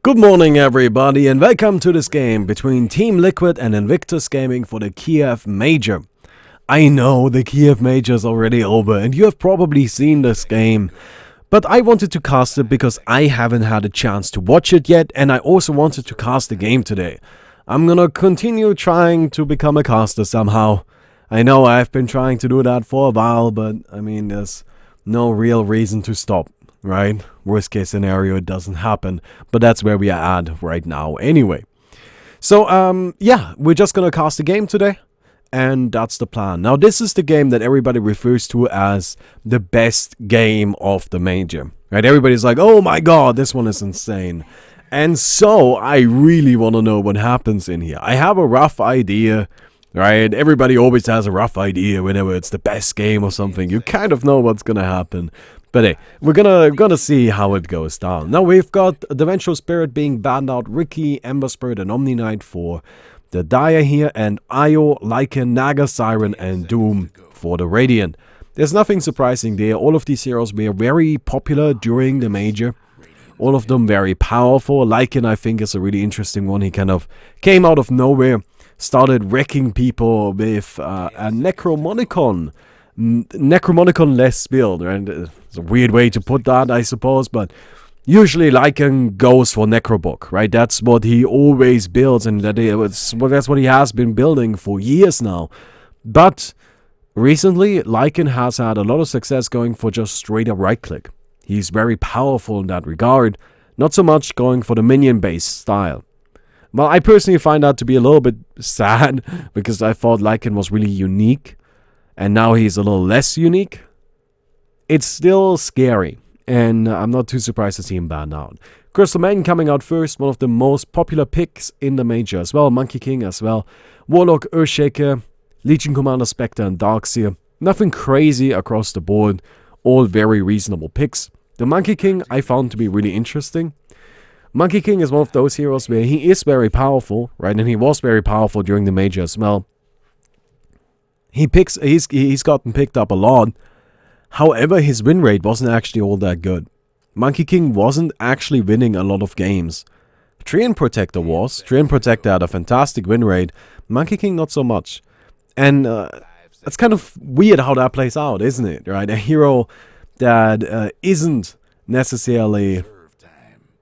Good morning everybody and welcome to this game between Team Liquid and Invictus Gaming for the Kiev Major. I know the Kiev Major is already over and you have probably seen this game, but I wanted to cast it because I haven't had a chance to watch it yet, and I also wanted to cast the game today. I'm gonna continue trying to become a caster somehow. I know I've been trying to do that for a while, but I mean there's no real reason to stop. Right? Worst case scenario, it doesn't happen, but that's where we are at right now anyway. So, yeah, we're just gonna cast the game today, and that's the plan. Now, this is the game that everybody refers to as the best game of the Major. Right? Everybody's like, oh my god, this one is insane. And so, I really want to know what happens in here. I have a rough idea, right? Everybody always has a rough idea whenever it's the best game or something. You kind of know what's gonna happen. But hey, we're gonna see how it goes down. Now we've got the Vengeful Spirit being banned out, Ricky, Ember Spirit, and Omni Knight for the Dire here, and Io, Lycan, Naga, Siren, and Doom for the Radiant. There's nothing surprising there. All of these heroes were very popular during the Major. All of them very powerful. Lycan, I think, is a really interesting one. He kind of came out of nowhere, started wrecking people with a Necromonicon-less build, right? It's a weird way to put that, I suppose, but usually Lycan goes for Necrobook, right? That's what he always builds, and that's what he has been building for years now. But recently, Lycan has had a lot of success going for just straight up right-click. He's very powerful in that regard, not so much going for the minion-based style. Well, I personally find that to be a little bit sad, because I thought Lycan was really unique, and now he's a little less unique. It's still scary, and I'm not too surprised to see him banned out. Crystal Maiden coming out first, one of the most popular picks in the Major as well. Monkey King as well. Warlock, Earthshaker, Legion Commander, Spectre, and Darkseer. Nothing crazy across the board, all very reasonable picks. The Monkey King I found to be really interesting. Monkey King is one of those heroes where he is very powerful, right? And he was very powerful during the Major as well. He's gotten picked up a lot. However, his win rate wasn't actually all that good. Monkey King wasn't actually winning a lot of games. Treant Protector was. Treant Protector had a fantastic win rate. Monkey King not so much. And it's kind of weird how that plays out, isn't it? Right? A hero that isn't necessarily...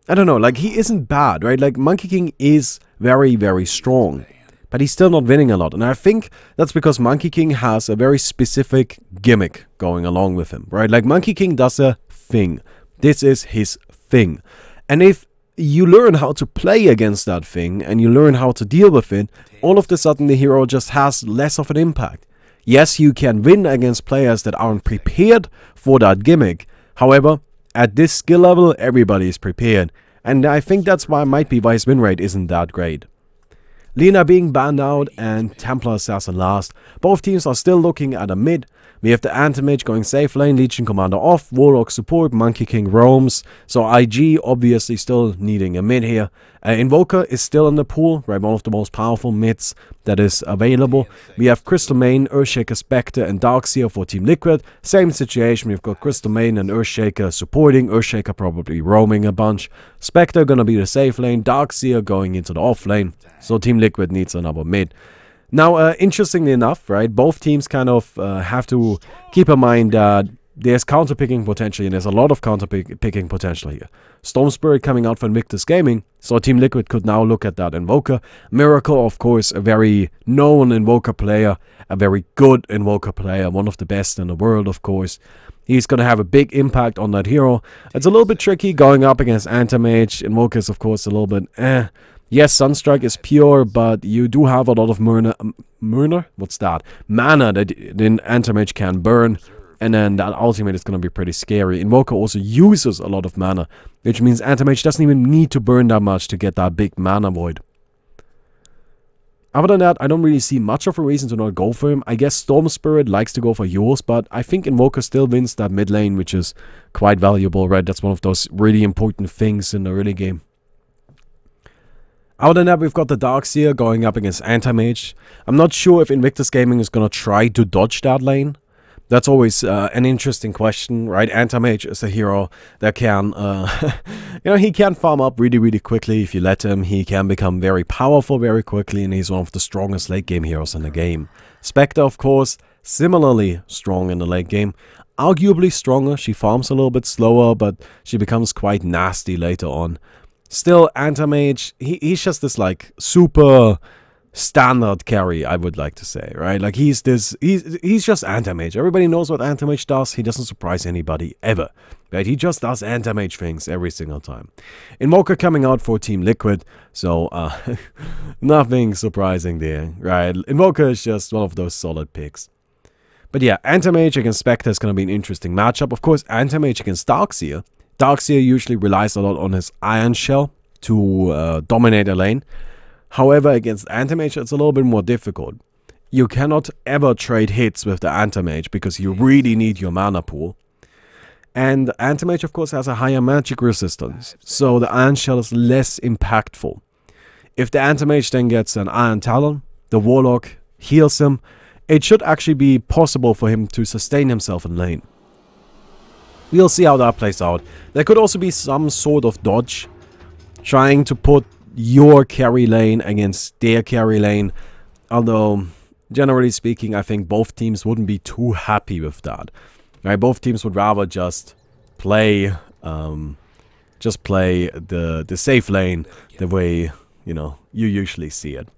I don't know, like he isn't bad, right? Like Monkey King is very, very strong. But he's still not winning a lot. And I think that's because Monkey King has a very specific gimmick going along with him, right? Like Monkey King does a thing. This is his thing. And if you learn how to play against that thing and you learn how to deal with it, all of a sudden the hero just has less of an impact. Yes, you can win against players that aren't prepared for that gimmick. However, at this skill level, everybody is prepared. And I think that's why his win rate isn't that great. Lina being banned out and Templar Assassin last. Both teams are still looking at a mid. We have the Anti-Mage going safe lane, Legion Commander off, Warlock support, Monkey King roams. So IG obviously still needing a mid here. Invoker is still in the pool, right? One of the most powerful mids that is available. We have Crystal Maiden, Earthshaker, Spectre, and Darkseer for Team Liquid. Same situation, we've got Crystal Maiden and Earthshaker supporting, Earthshaker probably roaming a bunch. Spectre gonna be the safe lane, Darkseer going into the off lane. So Team Liquid needs another mid. Now, interestingly enough, right, both teams kind of have to keep in mind that there's counter-picking potential, and there's a lot of counter-picking potential here. Storm Spirit coming out for Invictus Gaming, so Team Liquid could now look at that Invoker. Miracle, of course, a very known Invoker player, a very good Invoker player, one of the best in the world, of course. He's going to have a big impact on that hero. It's a little bit tricky going up against Anti-Mage. Invoker is, of course, a little bit Yes, Sunstrike is pure, but you do have a lot of mana that the Anti-Mage can burn, and then that ultimate is going to be pretty scary. Invoker also uses a lot of mana, which means Anti-Mage doesn't even need to burn that much to get that big mana void. Other than that, I don't really see much of a reason to not go for him. I guess Storm Spirit likes to go for yours, but I think Invoker still wins that mid lane, which is quite valuable, right? That's one of those really important things in the early game. Other than that, we've got the Darkseer going up against Anti-Mage. I'm not sure if Invictus Gaming is going to try to dodge that lane, That's always an interesting question, right? Anti-Mage is a hero that can, he can farm up really, really quickly if you let him. He can become very powerful very quickly, and he's one of the strongest late game heroes in the game. Spectre, of course, similarly strong in the late game. Arguably stronger, she farms a little bit slower, but she becomes quite nasty later on. Still, Anti-Mage, he's just this, like, super standard carry, I would like to say, right? Like, he's just Anti-Mage. Everybody knows what Anti-Mage does. He doesn't surprise anybody, ever, right? He just does Anti-Mage things every single time. Invoker coming out for Team Liquid, so, nothing surprising there, right? Invoker is just one of those solid picks. But yeah, Anti-Mage against Spectre is going to be an interesting matchup. Of course, Anti-Mage against Darkseer. Darkseer usually relies a lot on his Iron Shell to dominate a lane. However, against Anti-Mage, it's a little bit more difficult. You cannot ever trade hits with the Anti-Mage because you really need your mana pool. And Anti-Mage, of course, has a higher magic resistance, so the Iron Shell is less impactful. If the Anti-Mage then gets an Iron Talon, the Warlock heals him, it should actually be possible for him to sustain himself in lane. We'll see how that plays out. There could also be some sort of dodge, trying to put your carry lane against their carry lane, although generally speaking I think both teams wouldn't be too happy with that, right? Both teams would rather just play the safe lane the way, you know, you usually see it.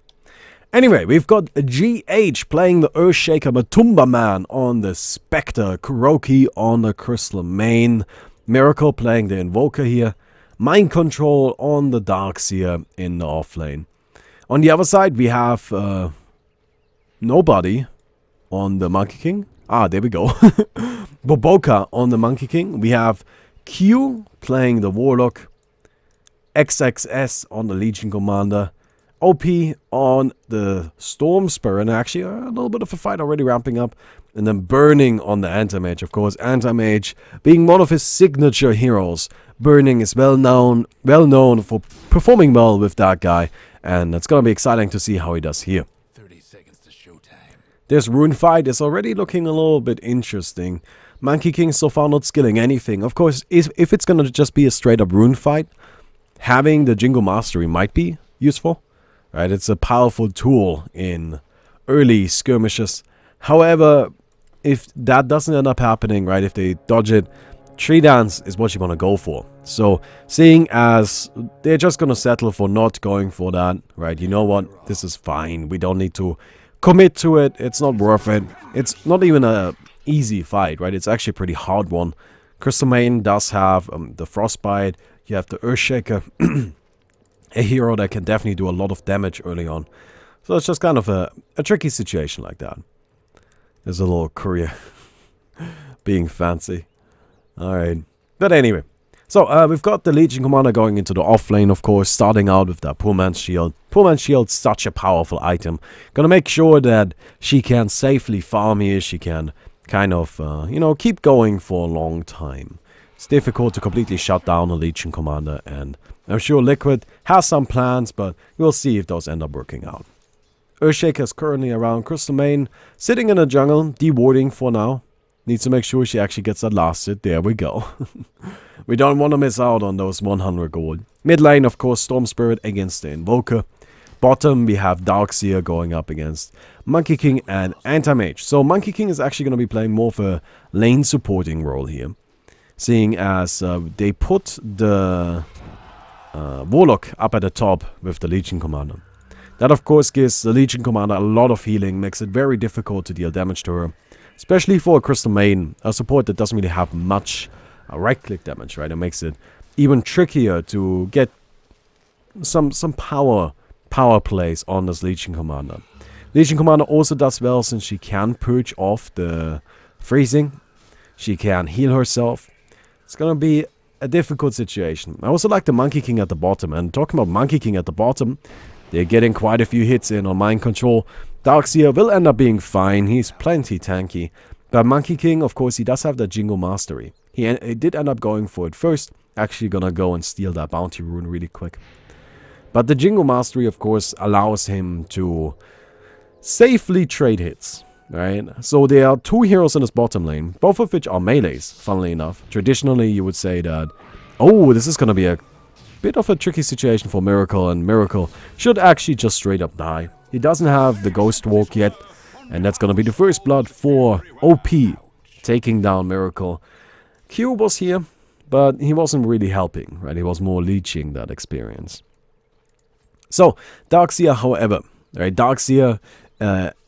Anyway, we've got GH playing the Earthshaker Matumba Man on the Spectre, Kuroki on the Crystal Main, Miracle playing the Invoker here, Mind Control on the Darkseer in the offlane. On the other side, we have nobody on the Monkey King. Ah, there we go. Boboka on the Monkey King. We have Q playing the Warlock, XXS on the Legion Commander, OP on the Storm Spirit, and actually a little bit of a fight already ramping up. And then Burning on the Anti-Mage, of course. Anti-Mage being one of his signature heroes. Burning is well known for performing well with that guy, and it's gonna be exciting to see how he does here. 30 seconds to showtime. This rune fight is already looking a little bit interesting. Monkey King so far not skilling anything. Of course, if it's gonna just be a straight up rune fight, having the Jingo Mastery might be useful, right? It's a powerful tool in early skirmishes. However, if that doesn't end up happening, right, if they dodge it, Tree Dance is what you want to go for. So, seeing as they're just going to settle for not going for that, right, you know what, this is fine. We don't need to commit to it. It's not worth it. It's not even a easy fight, right? It's actually a pretty hard one. Crystal Main does have the Frostbite. You have the Earthshaker, a hero that can definitely do a lot of damage early on. So it's just kind of a tricky situation like that. There's a little courier being fancy. Alright, but anyway, so we've got the Legion Commander going into the offlane, of course, starting out with that Poor Man's Shield. Poor Man's Shield's such a powerful item. Gonna make sure that she can safely farm here, she can kind of, you know, keep going for a long time. It's difficult to completely shut down a Legion Commander, and I'm sure Liquid has some plans, but we'll see if those end up working out. Earthshaker is currently around Crystal Main, sitting in the jungle, dewarding for now. Needs to make sure she actually gets that last hit. There we go. We don't want to miss out on those 100 gold. Mid lane, of course, Storm Spirit against the Invoker. Bottom, we have Darkseer going up against Monkey King and Anti-Mage. So Monkey King is actually going to be playing more of a lane supporting role here. Seeing as they put the Warlock up at the top with the Legion Commander. That, of course, gives the Legion Commander a lot of healing. Makes it very difficult to deal damage to her. Especially for a Crystal Main, a support that doesn't really have much right-click damage, right? It makes it even trickier to get some power plays on this Legion Commander. Legion Commander also does well since she can purge off the freezing. She can heal herself. It's gonna be a difficult situation. I also like the Monkey King at the bottom, and talking about Monkey King at the bottom, they're getting quite a few hits in on Mind Control. Darkseer will end up being fine, he's plenty tanky. But Monkey King, of course, he does have that Jingo Mastery. He did end up going for it first. Actually gonna go and steal that Bounty Rune really quick. But the Jingo Mastery, of course, allows him to safely trade hits. right? So there are two heroes in this bottom lane, both of which are melees, funnily enough. Traditionally, you would say that, oh, this is going to be a bit of a tricky situation for Miracle, and Miracle should actually just straight up die. He doesn't have the Ghost Walk yet, and that's going to be the first blood for OP, taking down Miracle. Q was here, but he wasn't really helping, right? He was more leeching that experience. So, Darkseer, however, right? Darkseer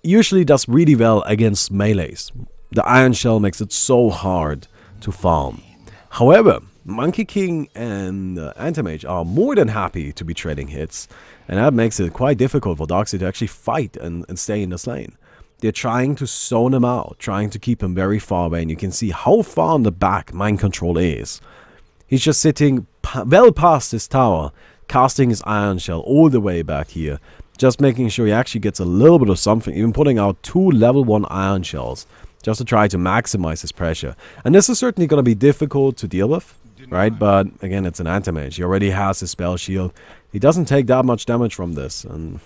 usually does really well against melees. The Iron Shell makes it so hard to farm. However, Monkey King and Anti-Mage are more than happy to be trading hits, and that makes it quite difficult for Darkseer to actually fight and stay in this lane. They're trying to zone him out, trying to keep him very far away, and you can see how far in the back Mind Control is. He's just sitting well past his tower, casting his Iron Shell all the way back here, just making sure he actually gets a little bit of something, even putting out 2 level 1 Iron Shells, just to try to maximize his pressure. And this is certainly going to be difficult to deal with, right? But again, it's an Anti-Mage. He already has his spell shield. He doesn't take that much damage from this, and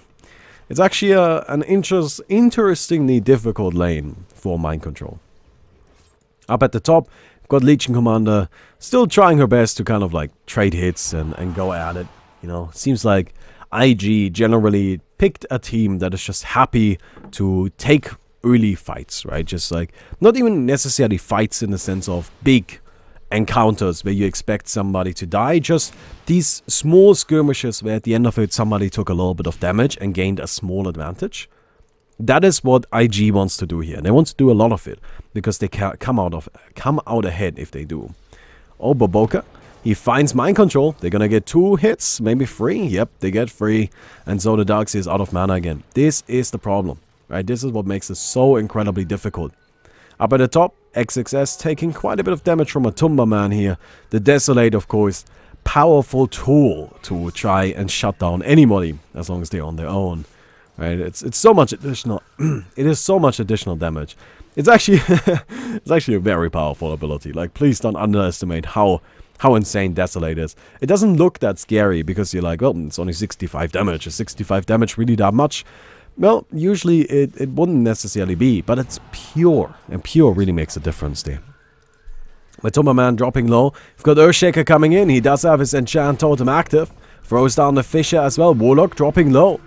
it's actually an interestingly difficult lane for Mind Control. Up at the top, we've got Legion Commander still trying her best to kind of like trade hits and go at it. You know, seems like IG generally picked a team that is just happy to take early fights, right? Just like, not even necessarily fights in the sense of big encounters where you expect somebody to die, just these small skirmishes where at the end of it somebody took a little bit of damage and gained a small advantage. That is what IG wants to do here, and they want to do a lot of it because they can come out ahead if they do. Oh, Boboka, he finds Mind Control. They're gonna get 2 hits, maybe 3. Yep, they get 3, and so the Darkseer is out of mana again. This is the problem, right? This is what makes it so incredibly difficult. Up at the top, XXS taking quite a bit of damage from a Tumba Man here. The Desolate, of course, powerful tool to try and shut down anybody as long as they're on their own. Right? It's so much additional. It is so much additional damage. It's actually it's actually a very powerful ability. Like, please don't underestimate how insane Desolate is. It doesn't look that scary because you're like, well, it's only 65 damage. Is 65 damage really that much? Well, usually it wouldn't necessarily be, but it's pure, and pure really makes a difference there. Matumba Man dropping low. We've got Earthshaker coming in. He does have his Enchant Totem active. Throws down the Fisher as well. Warlock dropping low.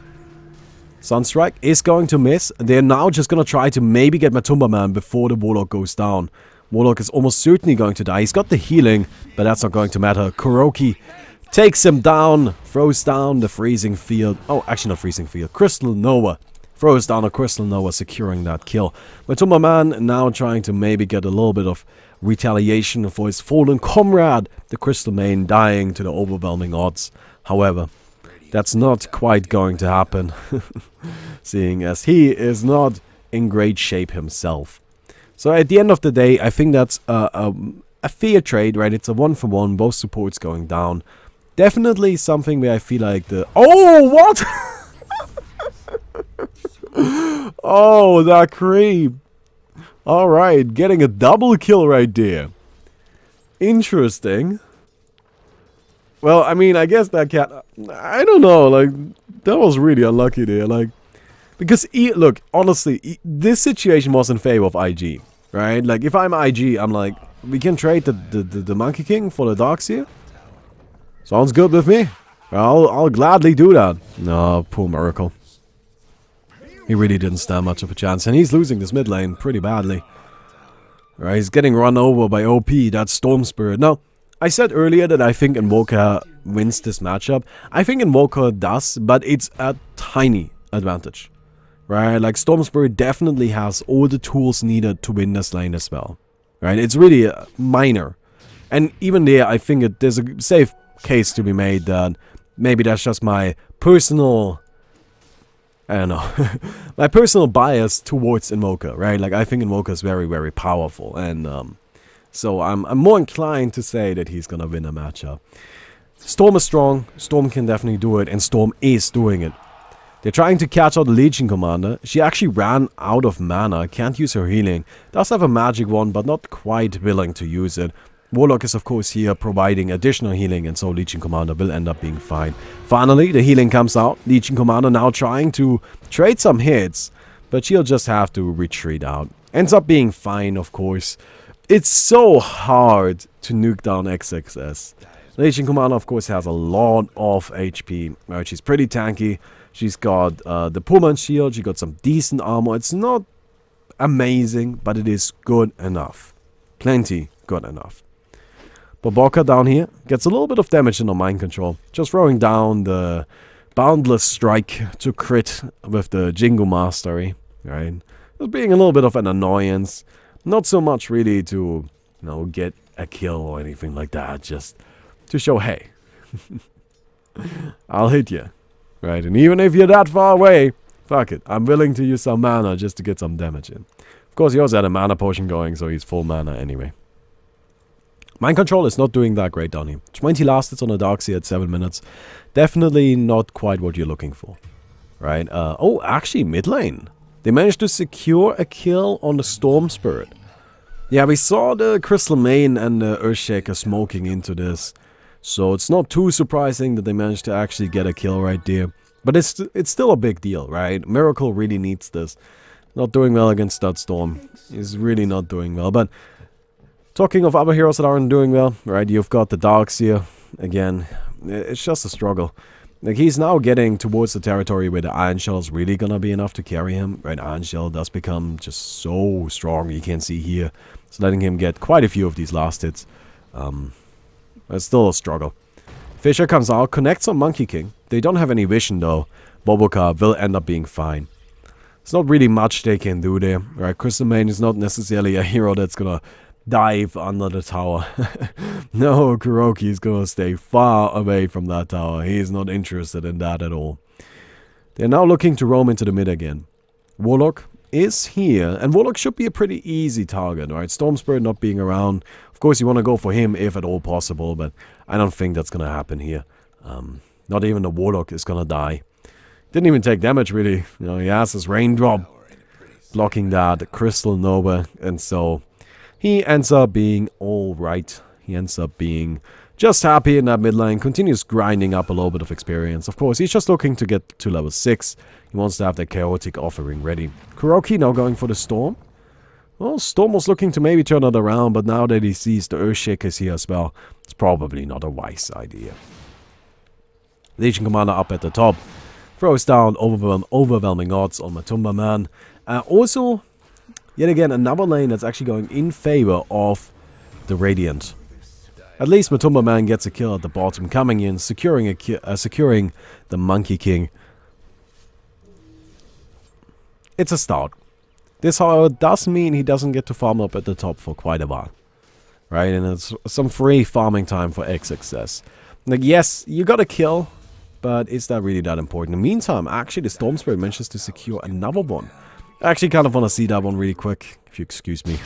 Sunstrike is going to miss. They're now just going to try to maybe get Matumba Man before the Warlock goes down. Warlock is almost certainly going to die. He's got the healing, but that's not going to matter. Kuroki takes him down, throws down the Freezing Field. Oh, actually not Freezing Field. Crystal Nova. Throws down a Crystal Nova, securing that kill. Matumba Man now trying to maybe get a little bit of retaliation for his fallen comrade, the Crystal Main, dying to the overwhelming odds. However, that's not quite going to happen, seeing as he is not in great shape himself. So at the end of the day, I think that's a fair trade, right? It's a 1-for-1, both supports going down. Definitely something where I feel like the... Oh, what? Oh, that creep. Alright, getting a double kill right there. Interesting. Well, I mean, I guess that cat... I don't know, like, that was really unlucky there, like... Because, look, honestly, this situation was in favor of IG, right? Like, if I'm IG, I'm like, we can trade the Monkey King for the Darkseer? Sounds good with me. I'll gladly do that. No, poor Miracle. He really didn't stand much of a chance, and he's losing this mid lane pretty badly. Right, he's getting run over by OP, that Storm Spirit. Now, I said earlier that I think Invoker wins this matchup. I think Invoker does, but it's a tiny advantage. Right, like Storm Spirit definitely has all the tools needed to win this lane as well. Right, it's really minor. And even there, I think there's a safe case to be made that maybe that's just my personal... I don't know, my personal bias towards Invoker, right? Like, I think Invoker is very, very powerful, and so I'm more inclined to say that he's gonna win a matchup. Storm is strong, Storm can definitely do it, and Storm is doing it. They're trying to catch out the Legion Commander. She actually ran out of mana, can't use her healing. Does have a magic wand, but not quite willing to use it. Warlock is of course here providing additional healing, and so Legion Commander will end up being fine. Finally, the healing comes out. Legion Commander now trying to trade some hits, but she'll just have to retreat out. Ends up being fine, of course. It's so hard to nuke down XXS. Legion Commander, of course, has a lot of HP. Right, she's pretty tanky. She's got the Pullman shield. She got some decent armor. It's not amazing, but it is good enough. Plenty good enough. Boboka down here gets a little bit of damage in the mind control. Just throwing down the Boundless Strike to crit with the Jingo Mastery. Right? Just being a little bit of an annoyance. Not so much really to, you know, get a kill or anything like that. Just to show, hey, I'll hit you. Right? And even if you're that far away, fuck it. I'm willing to use some mana just to get some damage in. Of course, he also had a mana potion going, so he's full mana anyway. Mind control is not doing that great down here. 20 last hits on the Darkseer at 7 minutes. Definitely not quite what you're looking for. Right? Oh, actually, mid lane. They managed to secure a kill on the Storm Spirit. Yeah, we saw the Crystal Main and the Earthshaker smoking into this. So it's not too surprising that they managed to actually get a kill right there. But it's still a big deal, right? Miracle really needs this. Not doing well against that Storm. He's really not doing well. But talking of other heroes that aren't doing well, right? You've got the Darkseer. Again, it's just a struggle. Like, he's now getting towards the territory where the Iron Shell is really gonna be enough to carry him. Right, Iron Shell does become just so strong. You can see here. It's letting him get quite a few of these last hits. It's still a struggle. Fisher comes out, connects on Monkey King. They don't have any vision though. Boboka will end up being fine. There's not really much they can do there. Right, Crystal Main is not necessarily a hero that's gonna dive under the tower. No, Kuroki is gonna stay far away from that tower. He is not interested in that at all. They're now looking to roam into the mid again. Warlock is here, and Warlock should be a pretty easy target, right? Storm Spirit not being around. Of course, you want to go for him if at all possible, but I don't think that's gonna happen here. Not even the Warlock is gonna die. Didn't even take damage, really. You know, he has his Raindrop blocking that Crystal Nova, and so he ends up being alright. He ends up being just happy in that mid lane. Continues grinding up a little bit of experience. Of course, he's just looking to get to level 6. He wants to have that chaotic offering ready. Kuroki now going for the Storm. Well, Storm was looking to maybe turn it around, but now that he sees the Earthshakers here as well, it's probably not a wise idea. Legion Commander up at the top. Throws down overwhelming odds on Matumba Man. Also, yet again, another lane that's actually going in favor of the Radiant. At least Matumba Man gets a kill at the bottom, coming in, securing the Monkey King. It's a start. This, however, does mean he doesn't get to farm up at the top for quite a while. Right, and it's some free farming time for XXS. Like, yes, you got a kill, but is that really that important? In the meantime, actually, the Storm Spirit manages to secure another one. I actually kind of want to see that one really quick, if you excuse me.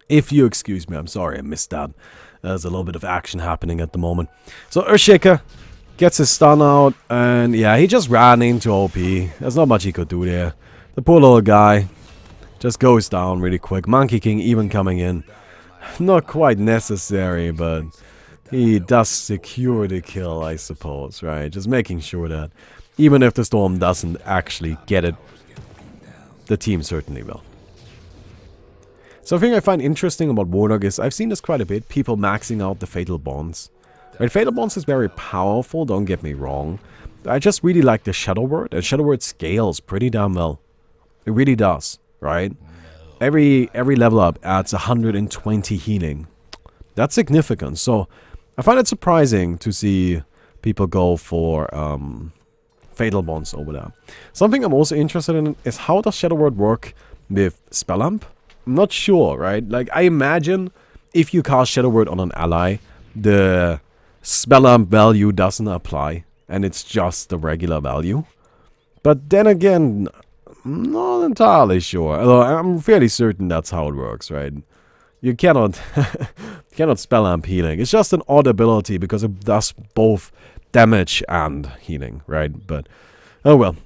If you excuse me, I'm sorry, I missed that. There's a little bit of action happening at the moment. So Earthshaker gets his stun out, and yeah, he just ran into OP. There's not much he could do there. The poor little guy just goes down really quick. Monkey King even coming in. Not quite necessary, but he does secure the kill, I suppose, right? Just making sure that even if the Storm doesn't actually get it, the team certainly will. Something I find interesting about Warlock is I've seen this quite a bit. People maxing out the Fatal Bonds. Right, Fatal Bonds is very powerful, don't get me wrong. I just really like the Shadow Word, and Shadow Word scales pretty damn well. It really does, right? Every level up adds 120 healing. That's significant. So I find it surprising to see people go for Fatal Bonds over there. Something I'm also interested in is how does Shadow Word work with Spell Amp? I'm not sure, right? Like, I imagine if you cast Shadow Word on an ally, the Spell Amp value doesn't apply, and it's just the regular value. But then again, I'm not entirely sure. Although I'm fairly certain that's how it works, right? You cannot Spell Amp healing. It's just an odd ability because it does both damage and healing, right? But oh well.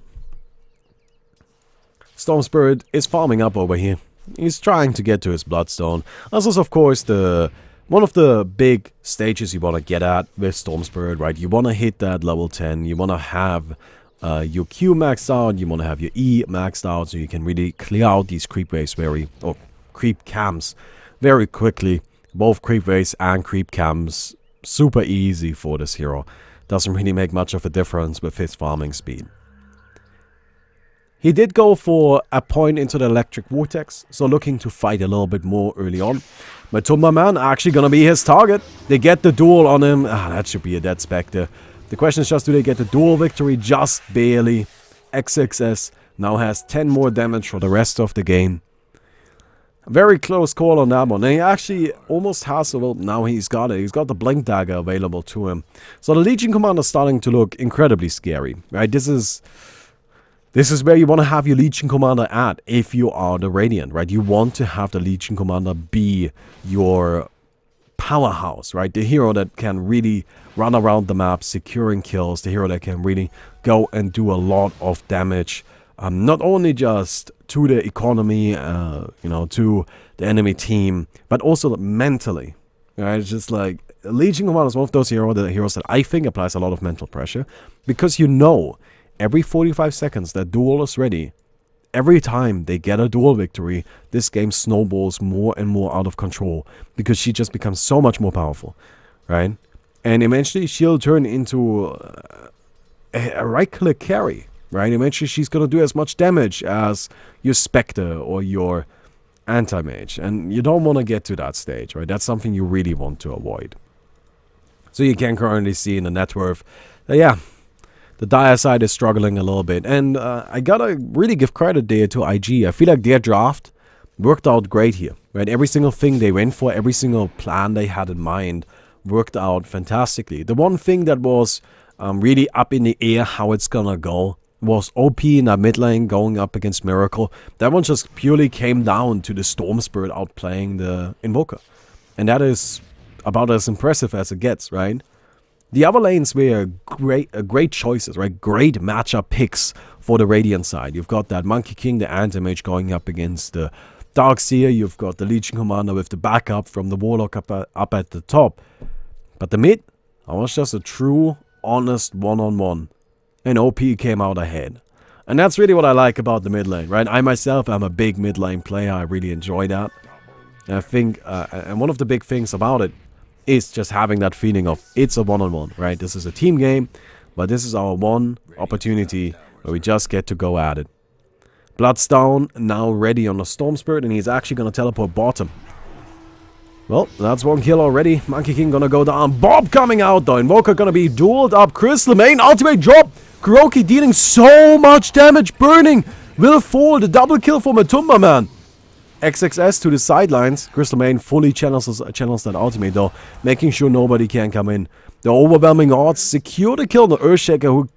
Storm Spirit is farming up over here. He's trying to get to his Bloodstone. This is, of course, one of the big stages you want to get at with Storm Spirit, right? You want to hit that level 10. You want to have your Q maxed out. You want to have your E maxed out so you can really clear out these creep waves or creep camps very quickly. Both creep waves and creep camps, super easy for this hero. Doesn't really make much of a difference with his farming speed. He did go for a point into the electric vortex, so looking to fight a little bit more early on. Matumba Man actually gonna be his target. They get the duel on him. That should be a dead Spectre. The question is just, do they get the duel victory? Just barely. XXS now has 10 more damage for the rest of the game. Very close call on that one. And he actually almost has, well, now he's got it. He's got the Blink Dagger available to him. So the Legion Commander is starting to look incredibly scary, right? This is where you want to have your Legion Commander at if you are the Radiant, right? You want to have the Legion Commander be your powerhouse, right? The hero that can really run around the map, securing kills. The hero that can really go and do a lot of damage. Not only just to the economy, you know, to the enemy team, but also mentally, right? It's just like, Legion Commander is one of those heroes that I think applies a lot of mental pressure, because you know, every 45 seconds that duel is ready, every time they get a duel victory, this game snowballs more and more out of control, because she just becomes so much more powerful, right? And eventually she'll turn into a right-click carry, right? Eventually she's gonna do as much damage as your Spectre or your Anti-Mage, and you don't want to get to that stage, right? That's something you really want to avoid. So you can currently see in the net worth that, yeah, the dire side is struggling a little bit. And I gotta really give credit there to IG. I feel like their draft worked out great here, right? Every single thing they went for, every single plan they had in mind worked out fantastically. The one thing that was really up in the air how it's gonna go was OP in that mid lane going up against Miracle. That one just purely came down to the Storm Spirit outplaying the Invoker. And that is about as impressive as it gets, right? The other lanes were great choices, right? Great matchup picks for the Radiant side. You've got that Monkey King, the Anti-Mage going up against the Darkseer. You've got the Legion Commander with the backup from the Warlock up at the top. But the mid, that was just a true, honest one-on-one. And OP came out ahead. And that's really what I like about the mid lane, right? I myself am a big mid lane player. I really enjoy that. And I think, and one of the big things about it is just having that feeling of it's a one-on-one, right? This is a team game, but this is our one opportunity where we just get to go at it. Bloodstone now ready on the Storm Spirit, and he's actually going to teleport bottom. Well, that's one kill already. Monkey King gonna go down. Bob coming out though. Invoker gonna be dueled up. Crystal Main ultimate drop. Kuroki dealing so much damage. Burning will fall. The double kill for Matumba Man. XXS to the sidelines. Crystal Main fully channels that ultimate though, making sure nobody can come in. The overwhelming odds secure the kill. The Earthshaker, who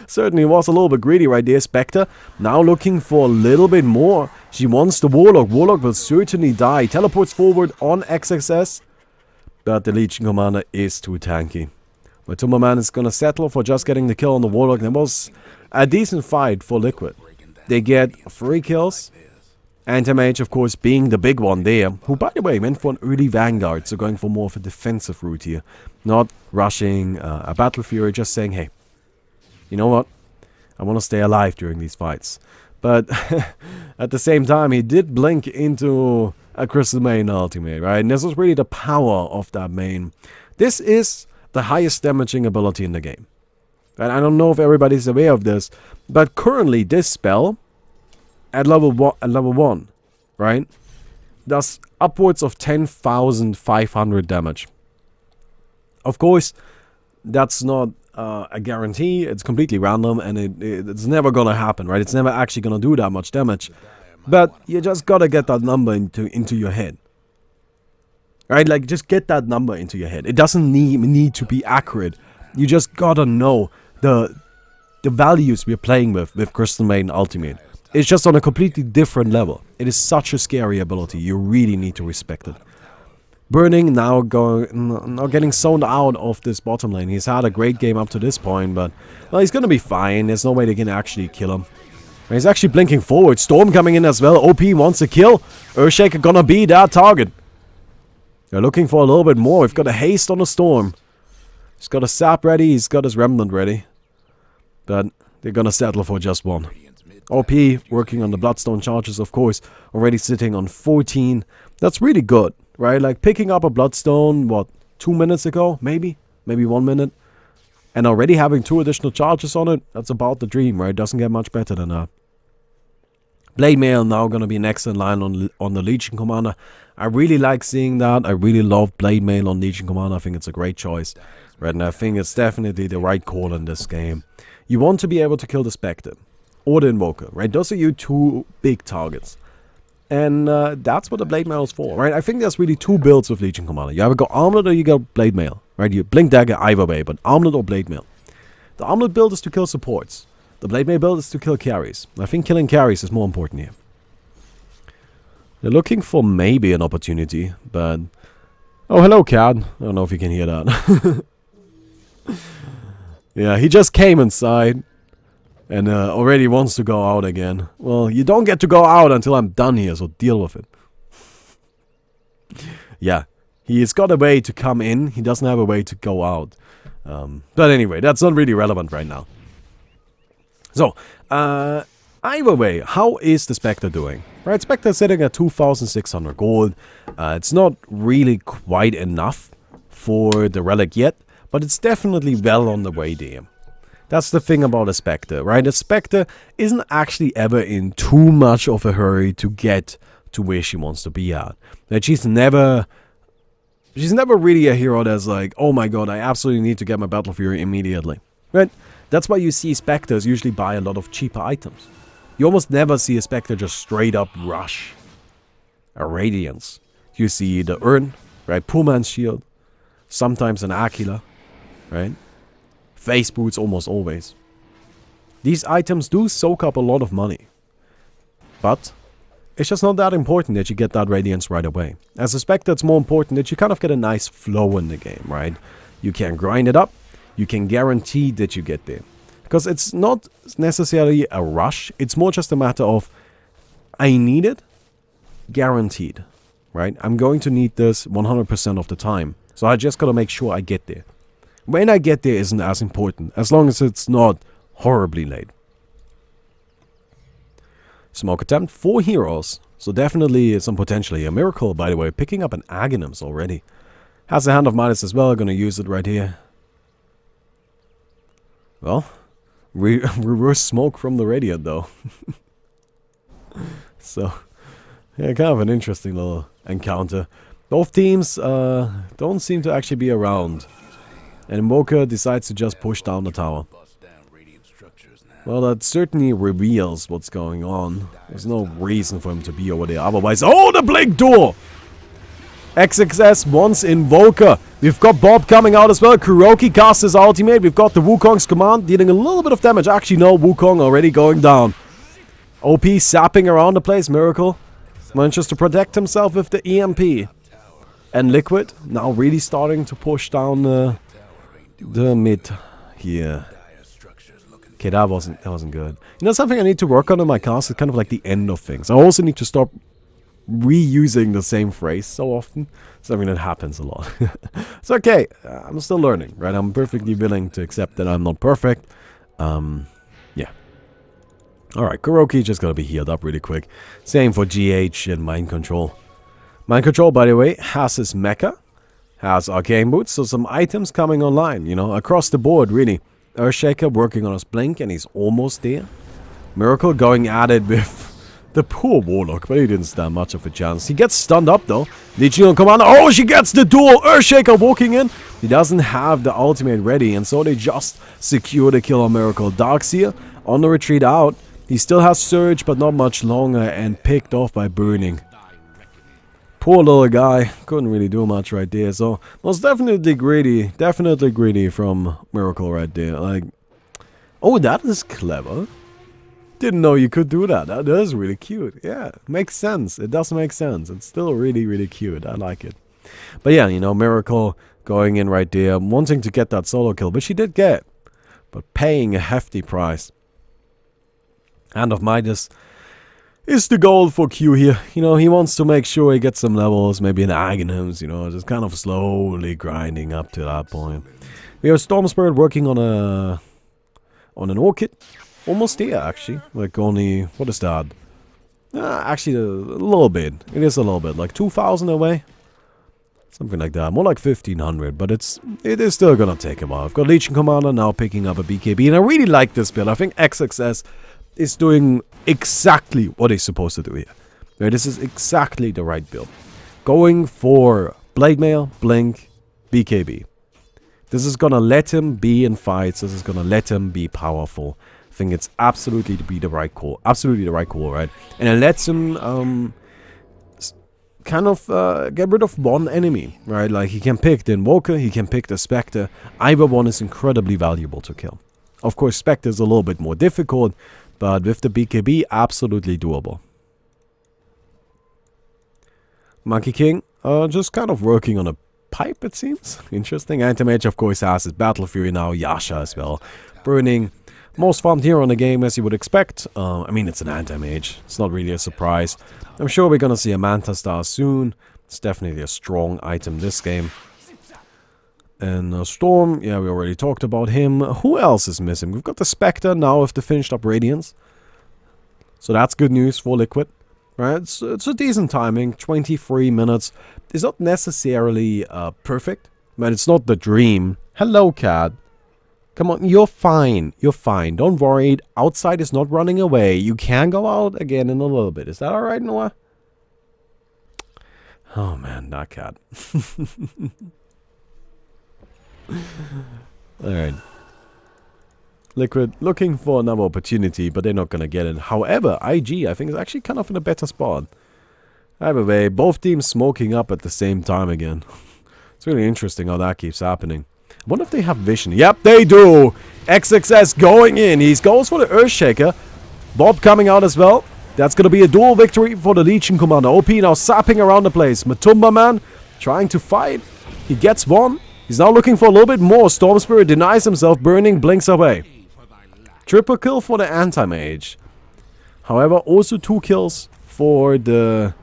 certainly was a little bit greedy right there. Spectre now looking for a little bit more. She wants the Warlock. Warlock will certainly die. Teleports forward on XXS. But the Legion Commander is too tanky. Matumba Man is going to settle for just getting the kill on the Warlock. There was a decent fight for Liquid. They get 3 kills. Anti-Mage, of course, being the big one there, who, by the way, went for an early Vanguard, so going for more of a defensive route here. Not rushing a Battle Fury, just saying, hey, you know what? I want to stay alive during these fights. But at the same time, he did blink into a Crystal Main ultimate, right? And this was really the power of that main. This is the highest damaging ability in the game. And I don't know if everybody's aware of this, but currently this spell at level 1, right, does upwards of 10,500 damage. Of course, that's not a guarantee. It's completely random, and it's never gonna happen, right? It's never actually gonna do that much damage. But you just gotta get that number into your head, right? Like, just get that number into your head. It doesn't need to be accurate. You just gotta know the values we're playing with Crystal Maiden Ultimate. It's just on a completely different level. It is such a scary ability. You really need to respect it. Burning now getting zoned out of this bottom lane. He's had a great game up to this point, but well, he's gonna be fine. There's no way they can actually kill him. And he's actually blinking forward. Storm coming in as well. OP wants a kill. Earthshaker gonna be that target. They're looking for a little bit more. We've got a haste on the Storm. He's got a sap ready. He's got his remnant ready. But they're gonna settle for just one. Radiant's mid OP, working on the Bloodstone charges, of course, already sitting on 14. That's really good, right? Like, picking up a Bloodstone, what, 2 minutes ago? Maybe 1 minute. And already having 2 additional charges on it, that's about the dream, right? Doesn't get much better than that. Blade Mail now gonna be next in line on the Legion Commander. I really like seeing that. I really love Blade Mail on Legion Commander. I think it's a great choice, right? And I think it's definitely the right call in this game. You want to be able to kill the Spectre or the Invoker, right? Those are your 2 big targets. And that's what the Blade Mail is for, right? I think there's really 2 builds with Legion Commander. You either go Armlet or you go Blade Mail, right? You Blink Dagger either way, but Armlet or Blade Mail. The Armlet build is to kill supports. The Blade Mail build is to kill carries. I think killing carries is more important here. They're looking for maybe an opportunity, but... Oh, hello, cat. I don't know if you can hear that. Yeah, he just came inside. And already wants to go out again. Well, you don't get to go out until I'm done here, so deal with it. Yeah, he's got a way to come in. He doesn't have a way to go out. But anyway, that's not really relevant right now. So, either way, how is the Spectre doing? Right, Spectre sitting at 2,600 gold. It's not really quite enough for the relic yet, but it's definitely well on the way there. That's the thing about a Spectre, right? A Spectre isn't actually ever in too much of a hurry to get to where she wants to be at. That she's never really a hero that's like, oh my god, I absolutely need to get my Battle Fury immediately, right? That's why you see Spectres usually buy a lot of cheaper items. You almost never see a Spectre just straight up rush a Radiance. You see the Urn, right? Poor Man's Shield, sometimes an Aquila, right? Face Boots almost always. These items do soak up a lot of money. But it's just not that important that you get that Radiance right away. As a Spectre, it's more important that you kind of get a nice flow in the game, right? You can grind it up. You can guarantee that you get there. Because it's not necessarily a rush. It's more just a matter of, I need it, guaranteed, right? I'm going to need this 100% of the time. So I just got to make sure I get there. When I get there isn't as important, as long as it's not horribly late. Smoke attempt, 4 heroes. So definitely some potential here. Miracle, by the way, picking up an Aghanims already. Has a Hand of Midas as well, gonna use it right here. Well, reverse smoke from the Radiant though. So, yeah, kind of an interesting little encounter. Both teams don't seem to actually be around. And Invoker decides to just push down the tower. Well, that certainly reveals what's going on. There's no reason for him to be over there. Otherwise, oh, the Blink Door! XXS wants Invoker. We've got Bob coming out as well. Kuroki casts his ultimate. We've got the Wukong's command dealing a little bit of damage. Actually, no, Wukong already going down. OP sapping around the place. Miracle manages to protect himself with the EMP. And Liquid now really starting to push down the mid here. Okay, that wasn't good. You know something I need to work on in my cast is kind of like the end of things. I also need to stop reusing the same phrase so often. Something that happens a lot. It's okay. I'm still learning, right? I'm perfectly willing to accept that I'm not perfect. Yeah. Alright, Kuroki just gotta be healed up really quick. Same for GH and Mind Control. Mind Control, by the way, has his mecha. Has Arcane Boots, so some items coming online, you know, across the board, really. Earthshaker working on his Blink, and he's almost there. Miracle going at it with the poor Warlock, but he didn't stand much of a chance. He gets stunned up, though. Legion Commander, oh, she gets the duel! Earthshaker walking in. He doesn't have the ultimate ready, and so they just secure the kill on Miracle. Darkseer on the retreat out. He still has Surge, but not much longer, and picked off by Burning. Poor little guy, couldn't really do much right there, so was definitely greedy from Miracle right there. Like, oh, that is clever. Didn't know you could do that. That is really cute. Yeah, makes sense. It does make sense. It's still really, really cute. I like it. But yeah, you know, Miracle going in right there, wanting to get that solo kill, which she did get, but paying a hefty price. Hand of Midas is the goal for Q here. You know, he wants to make sure he gets some levels, maybe an Aghanims, you know, just kind of slowly grinding up to that point. We have Storm Spirit working on an Orchid. almost there, actually. Like, only... What is that? Actually, a little bit. It is a little bit. Like, 2,000 away? Something like that. More like 1,500. But it is still gonna take a while. I've got Legion Commander now picking up a BKB. And I really like this build. I think XXS is doing exactly what he's supposed to do here. Right, this is exactly the right build. Going for Blade Mail, Blink, BKB. This is gonna let him be in fights. This is gonna let him be powerful. I think it's absolutely to be the right call. Absolutely the right call, right? And it lets him kind of get rid of one enemy, right? Like, he can pick the Invoker, he can pick the Spectre. Either one is incredibly valuable to kill. Of course, Spectre is a little bit more difficult, but with the BKB, absolutely doable. Monkey King, just kind of working on a pipe, it seems. Interesting. Anti-Mage, of course, has his Battle Fury now. Yasha as well. Burning. Most farmed hero in the game, as you would expect. I mean, it's an Anti-Mage. It's not really a surprise. I'm sure we're gonna see a Manta Star soon. It's definitely a strong item this game. And Storm, yeah, we already talked about him. Who else is missing? We've got the Spectre now with the finished up Radiance. So that's good news for Liquid. Right, it's a decent timing, 23 minutes. It's not necessarily perfect, but it's not the dream. Hello, cat. Come on, you're fine. You're fine. Don't worry. Outside is not running away. You can go out again in a little bit. Is that alright, Noah? Oh, man, that cat. Alright. Liquid looking for another opportunity, but they're not going to get it. However, IG, I think, is actually kind of in a better spot. Either way, both teams smoking up at the same time again. It's really interesting how that keeps happening. I wonder if they have vision. Yep, they do! XXS going in. He goes for the Earthshaker. Bob coming out as well. That's going to be a dual victory for the Legion Commander. OP now sapping around the place. Matumba Man trying to fight. He gets one. He's now looking for a little bit more. Storm Spirit denies himself. Burning blinks away. Triple kill for the Anti-Mage. However, also 2 kills for the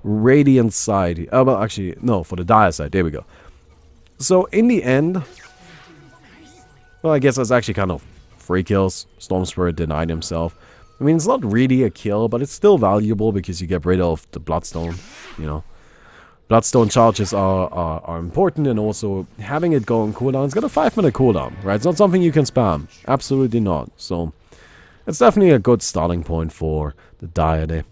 Radiant side. Well, actually, no, for the Dire side. There we go. So, in the end... Well, I guess that's actually kind of 3 kills. Storm Spirit denied himself. I mean, it's not really a kill, but it's still valuable because you get rid of the Bloodstone, you know. Bloodstone charges are important, and also having it go on cooldown. It's got a 5-minute cooldown, right? It's not something you can spam. Absolutely not. So, it's definitely a good starting point for the Dire there.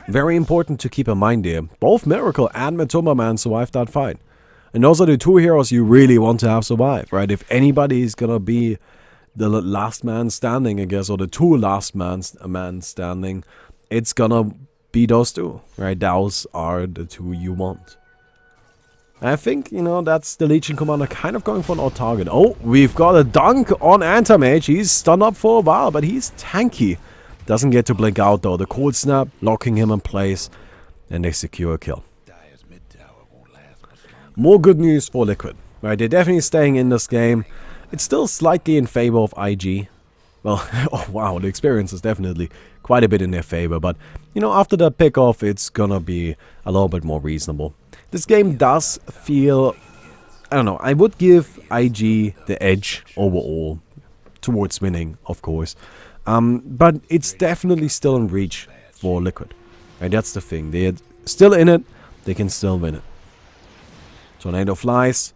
Very important to keep in mind there. Both Miracle and Matumba Man survived that fight. And those are the 2 heroes you really want to have survive, right? If anybody is gonna be the last man standing, I guess, or the 2 last man standing, it's gonna be those 2, right? Those are the 2 you want. I think, you know, that's the Legion Commander kind of going for an odd target. Oh, we've got a dunk on Anti-Mage. He's stunned up for a while, but he's tanky. Doesn't get to blink out, though. The Cold Snap, locking him in place, and they secure a kill. More good news for Liquid, right? They're definitely staying in this game. It's still slightly in favor of IG. Well, oh wow, the experience is definitely quite a bit in their favor, but, you know, after that pick-off, it's gonna be a little bit more reasonable. This game does feel, I don't know, I would give IG the edge overall, towards winning, of course. But it's definitely still in reach for Liquid. And that's the thing, they're still in it, they can still win it. Tornado flies.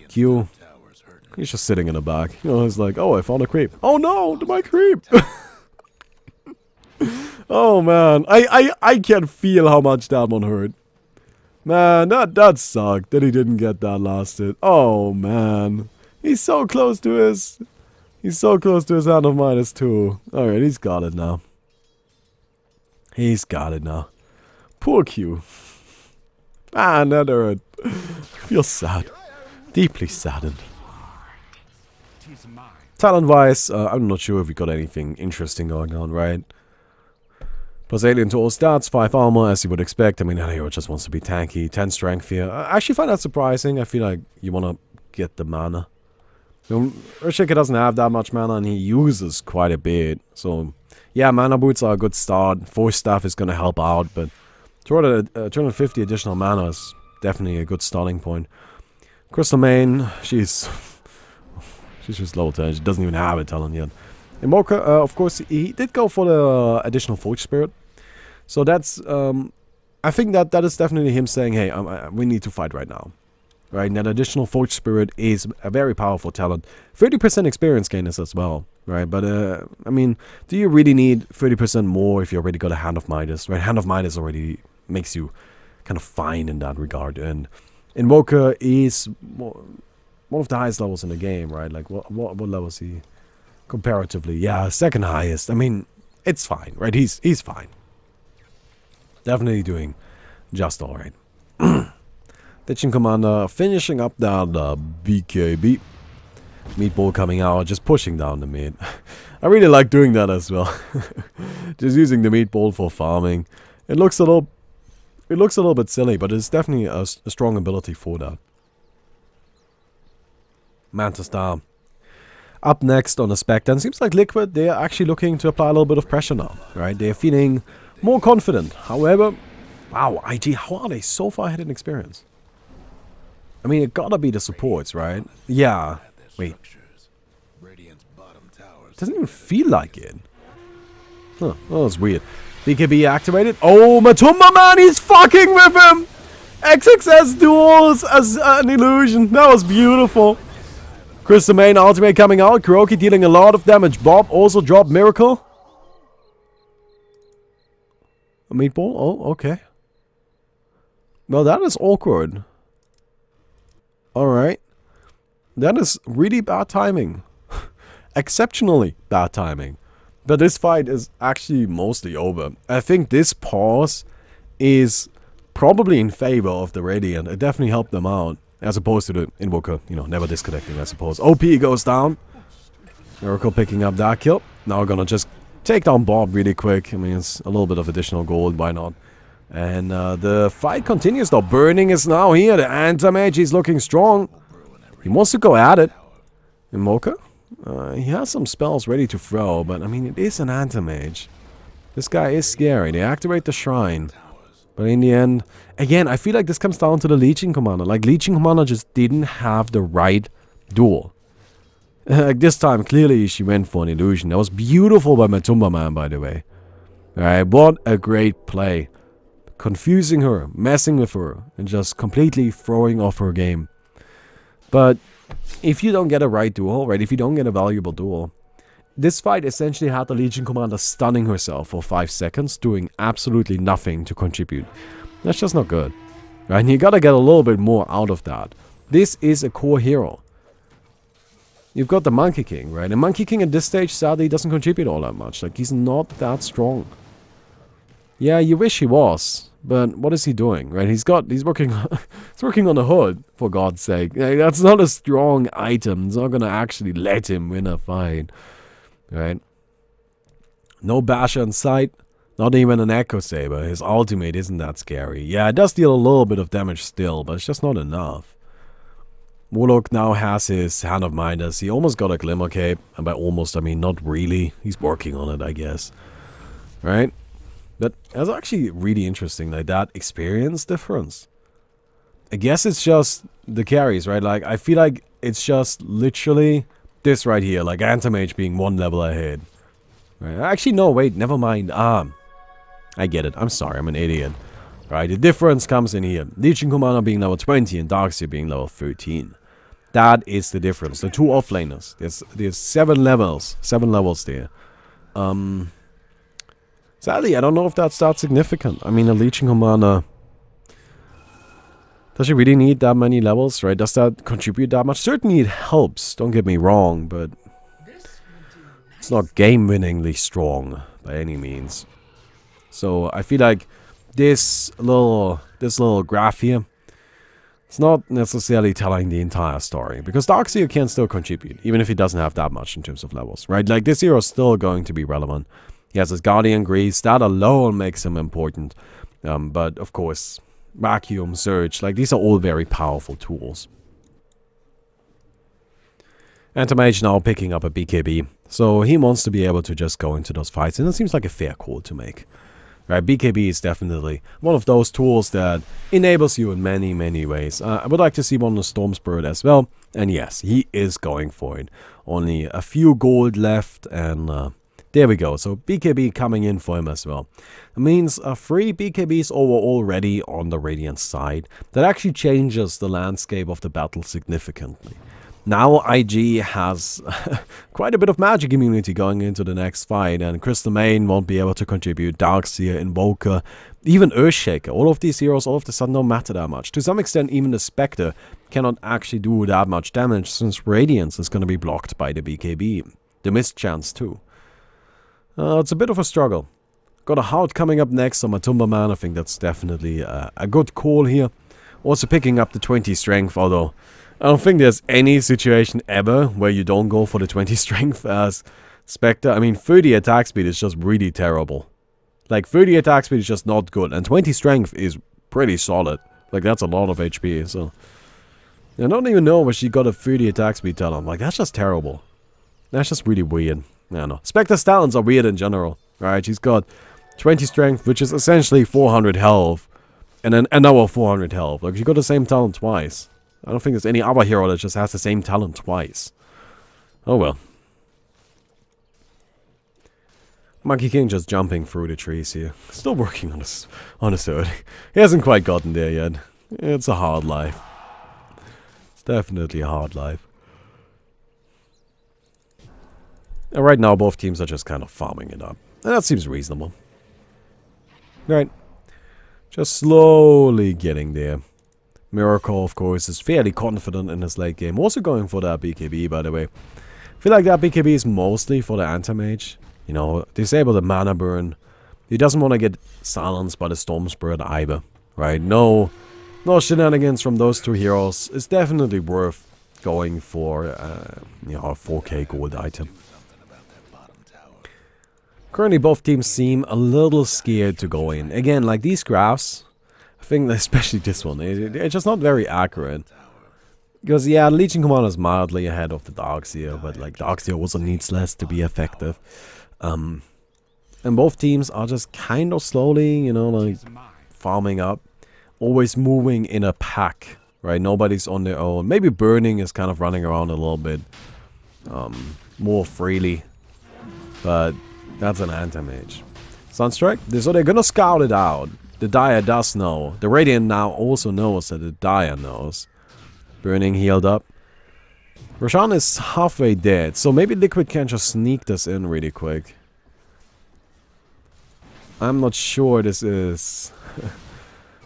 Q. He's just sitting in the back. You know, he's like, oh, I found a creep. Oh no, my creep! Oh man, I can feel how much that one hurt. Man, that sucked that he didn't get that last hit. Oh man. He's so close to his hand of -2. Alright, he's got it now. He's got it now. Poor Q. Man, that hurt. I feel sad. Deeply saddened. Talent-wise, I'm not sure if we got anything interesting going on, right? Plus alien to all stats, 5 armor, as you would expect. I mean, that hero just wants to be tanky. 10 strength here. I actually find that surprising. I feel like you want to get the mana. Earthshaker doesn't have that much mana, and he uses quite a bit. So, yeah, mana boots are a good start. Force staff is going to help out, but 250 additional mana is definitely a good starting point. Crystal Main, she's just low 10. She doesn't even have a talent yet. Invoker, of course, he did go for the additional Forge Spirit. So that's, I think that is definitely him saying, hey, we need to fight right now. Right, and that additional Forge Spirit is a very powerful talent. 30% experience gain is as well, right? But, I mean, do you really need 30% more if you already got a Hand of Midas, right? Hand of Midas already makes you kind of fine in that regard. And Invoker is one of the highest levels in the game, right? Like, what level is he comparatively? Yeah, second highest. I mean, it's fine, right? He's fine. Definitely doing just alright. Ditching Commander, finishing up down the BKB. Meatball coming out, just pushing down the mid. I really like doing that as well. Just using the meatball for farming. It looks a little bit silly, but it's definitely a strong ability for that. Manta Star. Up next on the Spectre, and seems like Liquid, they're actually looking to apply a little bit of pressure now, right? They're feeling more confident. However, wow, IG, how are they so far ahead in experience? I mean, it gotta be the supports, right? Yeah. Wait. Doesn't even feel like it. Huh. Oh, that's weird. BKB activated. Oh, Matumba, man, he's fucking with him! XXS duels as an illusion. That was beautiful. Chris the main ultimate coming out. Kuroki dealing a lot of damage. Bob also dropped Miracle. A meatball? Oh, okay. Well, that is awkward. Alright. That is really bad timing. Exceptionally bad timing. But this fight is actually mostly over. I think this pause is probably in favor of the Radiant. It definitely helped them out. As opposed to the Invoker, you know, never disconnecting, I suppose. OP goes down. Miracle picking up that kill. Now we're gonna just take down Bob really quick. I mean, it's a little bit of additional gold, why not? And the fight continues though. Burning is now here. The Anti-Mage, he's looking strong. He wants to go at it. Invoker? He has some spells ready to throw, but I mean, it is an Anti-Mage. This guy is scary. They activate the Shrine. But in the end, again, I feel like this comes down to the Legion Commander. Like, Legion Commander just didn't have the right duel. Like, this time, clearly, she went for an illusion. That was beautiful by Matumba Man, by the way. Alright, what a great play. Confusing her, messing with her, and just completely throwing off her game. But if you don't get a right duel, right, if you don't get a valuable duel, this fight essentially had the Legion Commander stunning herself for 5 seconds, doing absolutely nothing to contribute. That's just not good. Right, and you gotta get a little bit more out of that. This is a core hero. You've got the Monkey King, right? And Monkey King at this stage sadly doesn't contribute all that much. Like, he's not that strong. Yeah, you wish he was, but what is he doing, right? He's working he's working on the hood, for God's sake. Like, that's not a strong item. It's not gonna actually let him win a fight. Right? No Basher in sight. Not even an Echo Saber. His ultimate isn't that scary. Yeah, it does deal a little bit of damage still, but it's just not enough. Warlock now has his Hand of Midas. He almost got a Glimmer Cape. And by almost, I mean not really. He's working on it, I guess. Right? But that's actually really interesting, like that experience difference. I guess it's just the carries, right? Like, I feel like it's just literally this right here, like Anti-Mage being 1 level ahead. Right? Actually, no, wait, never mind. I get it. I'm sorry, I'm an idiot. Right, the difference comes in here. Legion Commander being level 20 and Darkseer being level 13. That is the difference. The two offlaners. There's 7 levels. 7 levels there. Sadly, I don't know if that's that significant. I mean, a Legion Commander, does she really need that many levels, right? Does that contribute that much? Certainly it helps, don't get me wrong, but it's not game-winningly strong by any means. So I feel like this little graph here, it's not necessarily telling the entire story, because Darkseer can still contribute, even if he doesn't have that much in terms of levels, right? Like, this hero is still going to be relevant. He has his Guardian Grease, that alone makes him important. But, of course, Vacuum, Surge, like, these are all very powerful tools. Anti-Mage now picking up a BKB, so he wants to be able to just go into those fights, and it seems like a fair call to make. Right, BKB is definitely one of those tools that enables you in many, many ways. I would like to see one on Storm Spirit as well. And yes, he is going for it. Only a few gold left, and there we go. So BKB coming in for him as well. It means 3 BKBs over already on the Radiant side. That actually changes the landscape of the battle significantly. Now IG has quite a bit of magic immunity going into the next fight, and Crystal Main won't be able to contribute. Darkseer, Invoker, even Earthshaker. All of these heroes all of a sudden don't matter that much. To some extent, even the Spectre cannot actually do that much damage, since Radiance is going to be blocked by the BKB. The Mist Chance too. It's a bit of a struggle. Got a Hound coming up next on Matumba Man. I think that's definitely a good call here. Also picking up the 20 strength, although I don't think there's any situation ever where you don't go for the 20 strength as Spectre. I mean, 30 attack speed is just really terrible. Like, 30 attack speed is just not good, and 20 strength is pretty solid. Like, that's a lot of HP, so... I don't even know where she got a 30 attack speed talent. Like, that's just terrible. That's just really weird. I don't know. Spectre's talents are weird in general. Right, she's got 20 strength, which is essentially 400 health. And then another 400 health. Like, she got the same talent twice. I don't think there's any other hero that just has the same talent twice. Oh well. Monkey King just jumping through the trees here. Still working on his sword. He hasn't quite gotten there yet. It's a hard life. It's definitely a hard life. And right now both teams are just kind of farming it up. And that seems reasonable. Right. Just slowly getting there. Miracle, of course, is fairly confident in his late game. Also going for that BKB, by the way. I feel like that BKB is mostly for the anti-mage. You know, disable the mana burn. He doesn't want to get silenced by the Storm Spirit either. Right? No shenanigans from those two heroes. It's definitely worth going for, you know, a 4k gold item. Currently, both teams seem a little scared to go in. Again, like these graphs... I think especially this one, it's just not very accurate. Because, yeah, Legion Commander is mildly ahead of the Darkseer, but, like, Darkseer also needs less to be effective. And both teams are just kind of slowly, you know, like, farming up. Always moving in a pack, right? Nobody's on their own. Maybe Burning is kind of running around a little bit more freely. But that's an anti-mage. Sunstrike? So they're gonna scout it out. The Dire does know. The Radiant now also knows that the Dire knows. Burning healed up. Roshan is halfway dead, so maybe Liquid can just sneak this in really quick. I'm not sure this is...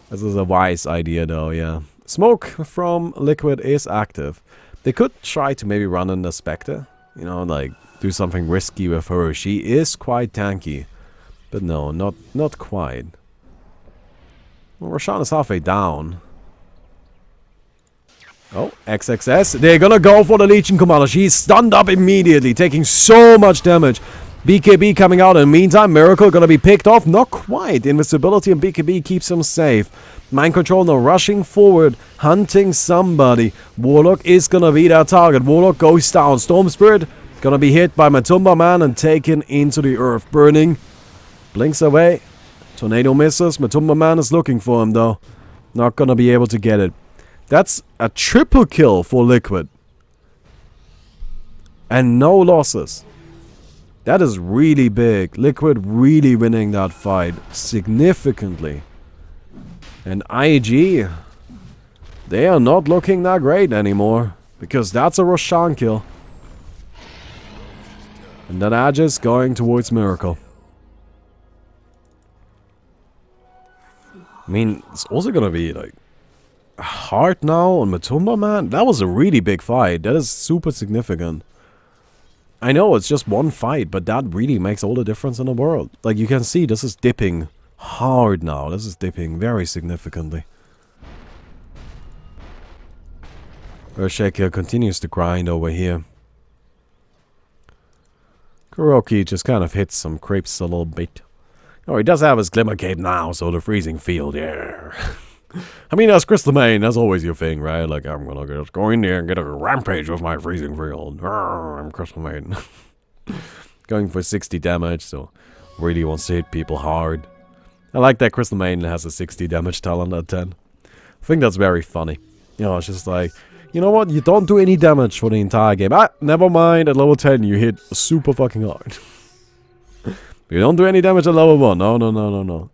this is a wise idea though, yeah. Smoke from Liquid is active. They could try to maybe run in the Spectre. You know, like, do something risky with her. She is quite tanky. But no, not quite. Well, Roshan is halfway down. Oh, XXS. They're gonna go for the Legion Commander. She's stunned up immediately, taking so much damage. BKB coming out. In the meantime, Miracle gonna be picked off. Not quite. Invisibility and BKB keeps him safe. Mind Control now rushing forward, hunting somebody. Warlock is gonna be their target. Warlock goes down. Storm Spirit gonna be hit by Matumba Man and taken into the earth. Burning. Blinks away. Tornado misses. Matumba Man is looking for him though. Not gonna be able to get it. That's a triple kill for Liquid. And no losses. That is really big. Liquid really winning that fight significantly. And IG, they are not looking that great anymore. Because that's a Roshan kill. And that Aegis going towards Miracle. I mean, it's also gonna be like hard now on Matumba Man. That was a really big fight. That is super significant. I know it's just one fight, but that really makes all the difference in the world. Like you can see, this is dipping hard now. This is dipping very significantly. Earthshaker continues to grind over here. Kuroki just kind of hits some creeps a little bit. Oh, he does have his Glimmer Cape now, so the freezing field, yeah. I mean, that's Crystal Main, that's always your thing, right? Like, I'm gonna just go in there and get a rampage with my freezing field. I'm Crystal Main. Going for 60 damage, so really wants to hit people hard. I like that Crystal Maiden has a 60 damage talent at 10. I think that's very funny. You know, it's just like, you know what? You don't do any damage for the entire game. Ah, never mind. At level 10, you hit super fucking hard. You don't do any damage at level 1. No, no, no, no, no.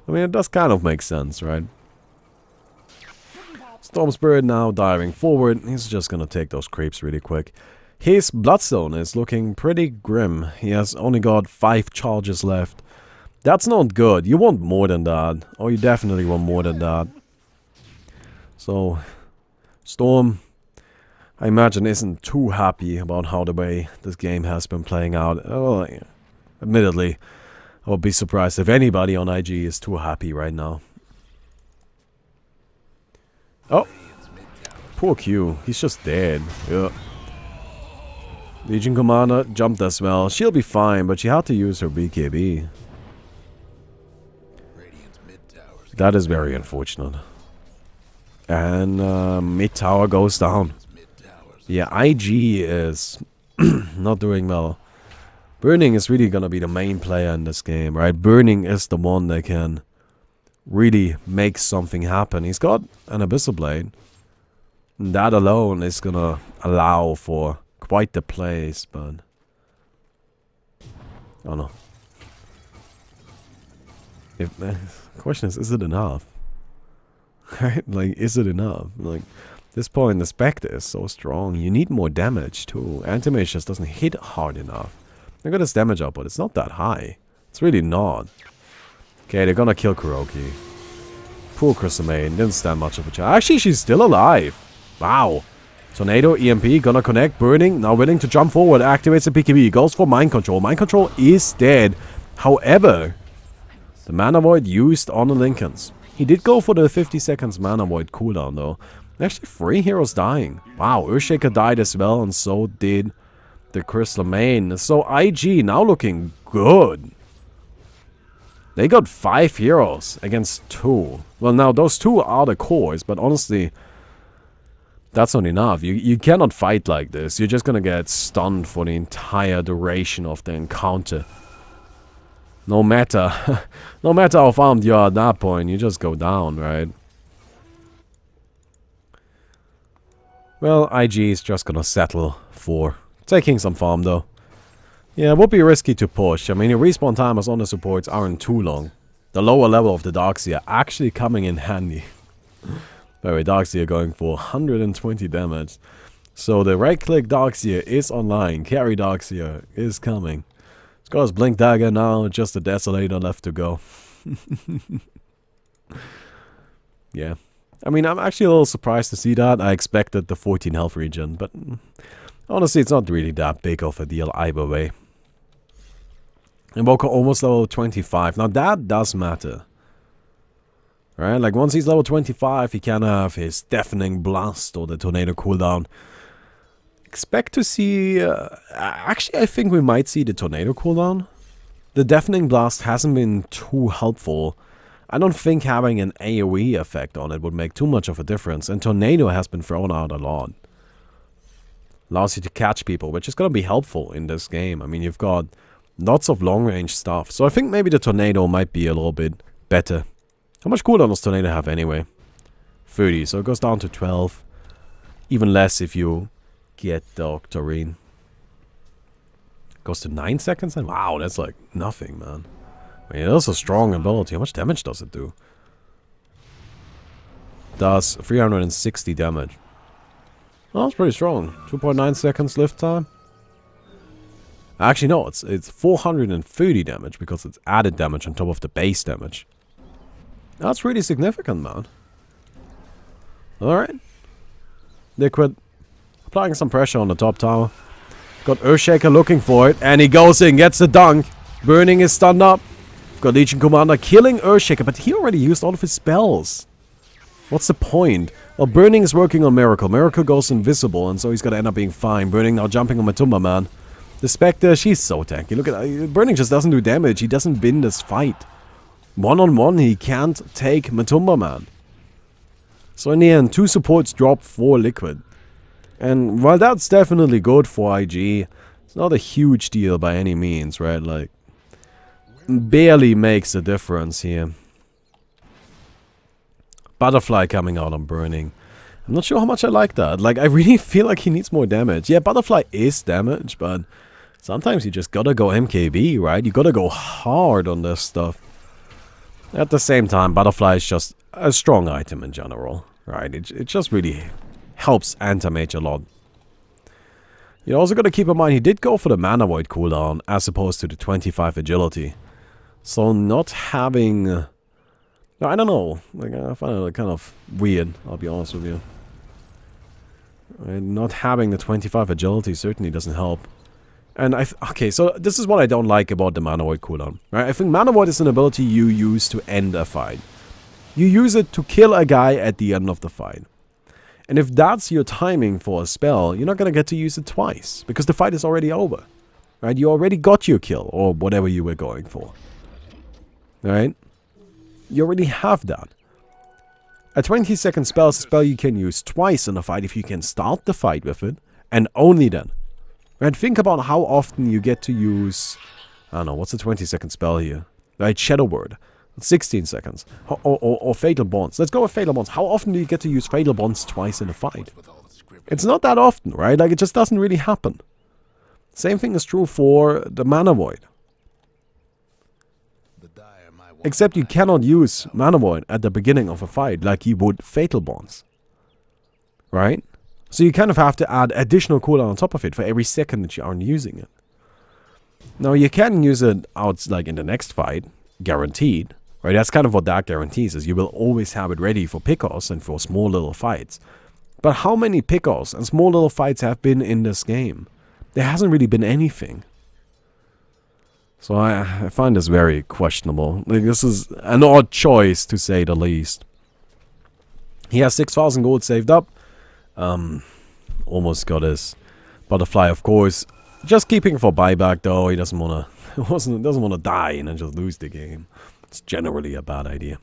I mean, it does kind of make sense, right? Storm Spirit now diving forward. He's just gonna take those creeps really quick. His Bloodstone is looking pretty grim. He has only got 5 charges left. That's not good. You want more than that. Or you definitely want more than that. So, Storm, I imagine, isn't too happy about how the way this game has been playing out. Well, yeah. Admittedly, I would be surprised if anybody on IG is too happy right now. Oh, poor Q. He's just dead. Yeah. Legion Commander jumped as well. She'll be fine, but she had to use her BKB. That is very unfortunate. And mid tower goes down. Yeah, IG is not doing well. Burning is really gonna be the main player in this game, right? Burning is the one that can really make something happen. He's got an Abyssal Blade. And that alone is gonna allow for quite the place, but I don't know. If the question is it enough? Right? Like, is it enough? Like, at this point, the Spectre is so strong. You need more damage too. Anti-Mage just doesn't hit hard enough. They got his damage up, but it's not that high. It's really not. Okay, they're gonna kill Kuroki. Poor Crystal Maiden, didn't stand much of a chance. Actually, she's still alive. Wow. Tornado, EMP, gonna connect, Burning, now willing to jump forward, activates the PKB, goes for Mind Control. Mind Control is dead. However, the Mana Void used on the Lincolns. He did go for the 50 seconds Mana Void cooldown though. Actually, 3 heroes dying. Wow, Earthshaker died as well, and so did the Crystal Maiden. So IG now looking good. They got 5 heroes against 2. Well, now those 2 are the cores, but honestly, that's not enough. You cannot fight like this. You're just gonna get stunned for the entire duration of the encounter. No matter, no matter how farmed you are at that point, you just go down, right? Well, IG is just gonna settle for taking some farm though. Yeah, it would be risky to push. I mean, the respawn timers on the supports aren't too long. The lower level of the Darkseer actually coming in handy. By the way, Darkseer going for 120 damage. So the right-click Darkseer is online. Carry Darkseer is coming. It's got his Blink Dagger now, just a Desolator left to go. Yeah. I mean, I'm actually a little surprised to see that. I expected the 14 health regen, but honestly, it's not really that big of a deal either way. Invoker almost level 25. Now that does matter. Right? Like once he's level 25, he can have his Deafening Blast or the Tornado cooldown. Expect to see... actually, I think we might see the Tornado cooldown. The Deafening Blast hasn't been too helpful. I don't think having an AoE effect on it would make too much of a difference. And Tornado has been thrown out a lot. Allows you to catch people, which is going to be helpful in this game. I mean, you've got lots of long-range stuff. So I think maybe the Tornado might be a little bit better. How much cooldown does Tornado have anyway? 30, so it goes down to 12. Even less if you get the Octarine. Goes to 9 seconds? And wow, that's like nothing, man. I mean, it is a strong ability. How much damage does it do? Does 360 damage. Oh, that's pretty strong. 2.9 seconds lift time. Actually, no, it's 430 damage because it's added damage on top of the base damage. That's really significant, man. Alright. Liquid. Applying some pressure on the top tower. Got Earthshaker looking for it. And he goes in, gets the dunk. Burning is stunned up. Got Legion Commander killing Earthshaker, but he already used all of his spells. What's the point? Well, Burning is working on Miracle. Miracle goes invisible, and so he's gonna end up being fine. Burning now jumping on Matumba, man. The Spectre, she's so tanky. Look at Burning just doesn't do damage. He doesn't win this fight. One-on-one, he can't take Matumba, man. So in the end, 2 supports drop 4 liquid. And while that's definitely good for IG, it's not a huge deal by any means, right? Like, barely makes a difference here. Butterfly coming out on burning. I'm not sure how much I like that. Like, I really feel like he needs more damage. Yeah, Butterfly is damage, but sometimes you just gotta go MKB, right? You gotta go hard on this stuff. At the same time, Butterfly is just a strong item in general, right? It just really helps anti-mage a lot. You also gotta keep in mind, he did go for the Mana Void cooldown as opposed to the 25 agility. So not having... I don't know. Like, I find it kind of weird, I'll be honest with you. Not having the 25 agility certainly doesn't help. And okay, so this is what I don't like about the Mana Void cooldown. Right? I think Mana Void is an ability you use to end a fight. You use it to kill a guy at the end of the fight. And if that's your timing for a spell, you're not gonna get to use it twice. Because the fight is already over. Right? You already got your kill, or whatever you were going for. Right? You already have that. A 20-second spell is a spell you can use twice in a fight if you can start the fight with it, and only then. And think about how often you get to use... I don't know, what's a 20-second spell here? Right, Shadow Word. 16 seconds. Or Fatal Bonds. Let's go with Fatal Bonds. How often do you get to use Fatal Bonds twice in a fight? It's not that often, right? Like, it just doesn't really happen. Same thing is true for the Mana Void. Except you cannot use Mana Void at the beginning of a fight like you would Fatal Bonds. Right? So you kind of have to add additional cooldown on top of it for every second that you aren't using it. Now you can use it out like in the next fight, guaranteed. Right? That's kind of what that guarantees, is you will always have it ready for pick-offs and for small little fights. But how many pick-offs and small little fights have been in this game? There hasn't really been anything. So I find this very questionable. Like, this is an odd choice, to say the least. He has 6,000 gold saved up. Almost got his Butterfly, of course. Just keeping for buyback, though. He doesn't want to doesn't want to die and then just lose the game. It's generally a bad idea.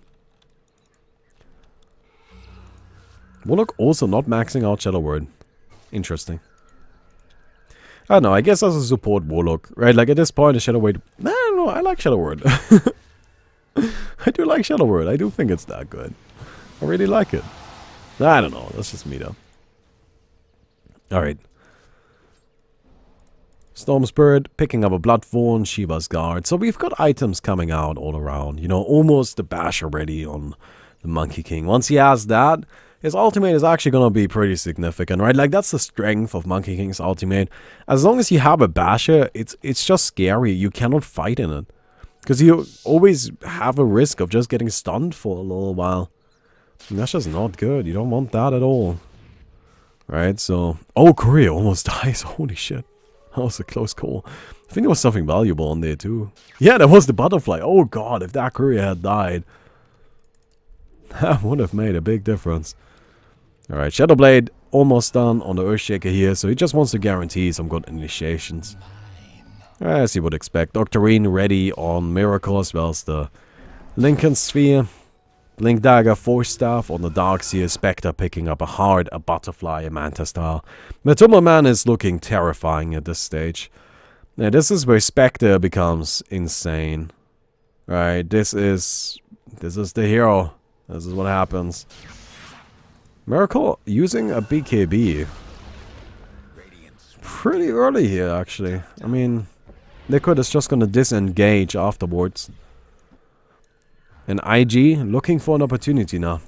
Warlock also not maxing out Shadow Word. Interesting. I don't know, I guess as a support Warlock, right? Like at this point, the Shadow Word... I don't know, I like Shadow Word. I do like Shadow Word. I do think it's that good. I really like it. I don't know, that's just me though. Alright. Storm Spirit, picking up a Bloodthorn, Shiva's Guard. So we've got items coming out all around. You know, almost the bash already on the Monkey King. Once he has that... his ultimate is actually going to be pretty significant, right? Like, that's the strength of Monkey King's ultimate. As long as you have a basher, it's just scary. You cannot fight in it. Because you always have a risk of just getting stunned for a little while. And that's just not good. You don't want that at all. Right, so... oh, Korea almost dies. Holy shit. That was a close call. I think there was something valuable on there, too. Yeah, there was the Butterfly. Oh, God, if that Korea had died... that would have made a big difference. Alright, Shadowblade almost done on the Earthshaker here, so he just wants to guarantee some good initiations. As you would expect. Doctorine ready on Miracle as well as the Lincoln Sphere. Blink Dagger, Force Staff on the Darkseer, Spectre picking up a Heart, a Butterfly, a Manta Star. Matumba Man is looking terrifying at this stage. Now this is where Spectre becomes insane. Right, this is the hero. This is what happens. Miracle using a BKB. Pretty early here, actually. I mean, Liquid is just going to disengage afterwards. And IG looking for an opportunity now.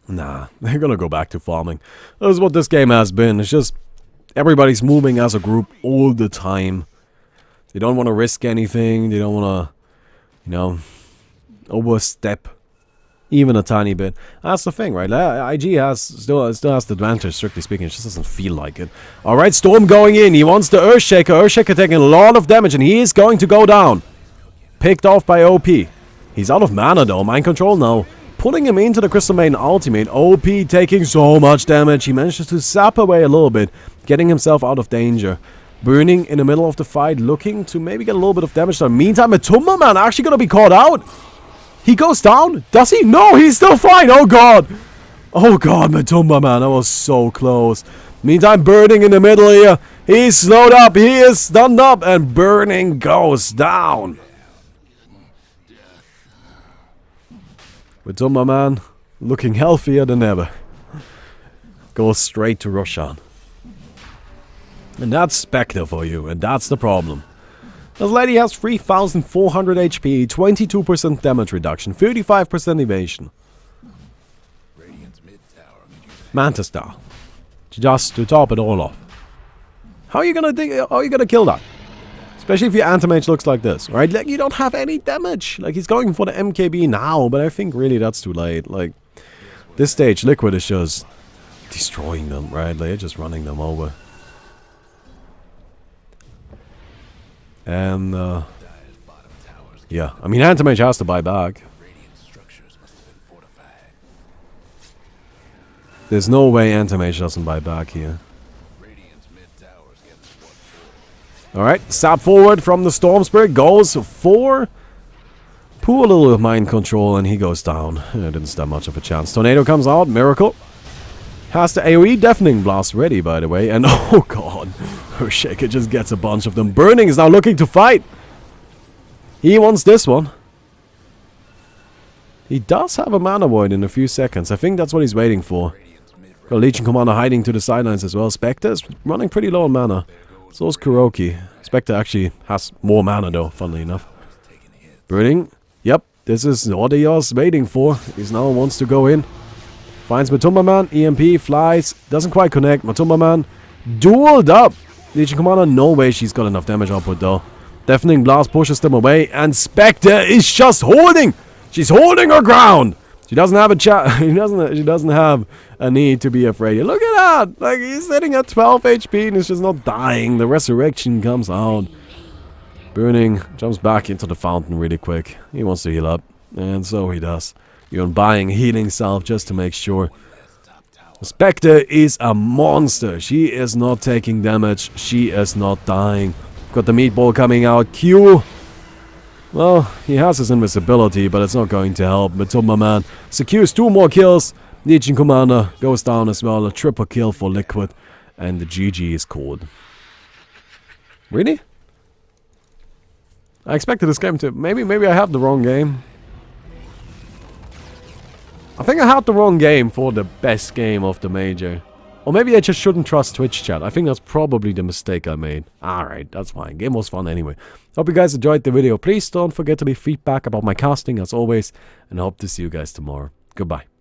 Nah, they're going to go back to farming. That's what this game has been. It's just everybody's moving as a group all the time. They don't want to risk anything. They don't want to, you know, overstep even a tiny bit. That's the thing, right? IG still has the advantage, strictly speaking. It just doesn't feel like it. Alright, Storm going in. He wants the Earthshaker. Earthshaker taking a lot of damage, and he is going to go down. Picked off by OP. He's out of mana, though. Mind Control now. Pulling him into the Crystal Maiden ultimate. OP taking so much damage. He manages to zap away a little bit, getting himself out of danger. Burning in the middle of the fight, looking to maybe get a little bit of damage done. Meantime, Matumba Man actually going to be caught out. He goes down? Does he? No, he's still fine. Oh, God. Oh, God, Matumba Man. That was so close. Meantime, Burning in the middle here. He's slowed up. He is stunned up. And Burning goes down. With my man looking healthier than ever. Goes straight to Roshan. And that's Spectre for you. And that's the problem. This lady has 3,400 HP, 22% damage reduction, 35% evasion. Manta Star. Just to top it all off. How are you gonna kill that? Especially if your anti-mage looks like this, right? Like, you don't have any damage. Like, he's going for the MKB now, but I think really that's too late. Like, this stage, Liquid is just destroying them, right? They're just running them over. And, yeah. I mean, anti-mage has to buy back. There's no way anti-mage doesn't buy back here. Alright, stab forward from the Storm Spirit. Goes for poor little mind control, and he goes down. It didn't stand much of a chance. Tornado comes out. Miracle. Has the AoE Deafening Blast ready, by the way. And oh god, Earthshaker just gets a bunch of them. Burning is now looking to fight. He wants this one. He does have a Mana Void in a few seconds. I think that's what he's waiting for. Got Legion Commander hiding to the sidelines as well. Spectre is running pretty low on mana. So is Kuroki. Spectre actually has more mana though, funnily enough. Burning. Yep, this is what he was waiting for. He now wants to go in. Finds Matumba Man. EMP flies. Doesn't quite connect. Matumba Man dueled up. Legion Commander, no way she's got enough damage output though. Deafening Blast pushes them away. And Spectre is just holding. She's holding her ground. She doesn't have a she doesn't have a need to be afraid. Look at that! Like, he's sitting at 12 HP and he's just not dying. The resurrection comes out. Burning jumps back into the fountain really quick. He wants to heal up. And so he does. You're buying healing salve just to make sure. Spectre is a monster. She is not taking damage. She is not dying. Got the meatball coming out. Q. Well, he has his invisibility, but it's not going to help. Matumba Man secures 2 more kills. Legion Commander goes down as well. A triple kill for Liquid. And the GG is called. Really? I expected this game to... Maybe I have the wrong game. I think I had the wrong game for the best game of the major. Or maybe I just shouldn't trust Twitch chat. I think that's probably the mistake I made. Alright, that's fine. Game was fun anyway. Hope you guys enjoyed the video. Please don't forget to leave feedback about my casting as always. And I hope to see you guys tomorrow. Goodbye.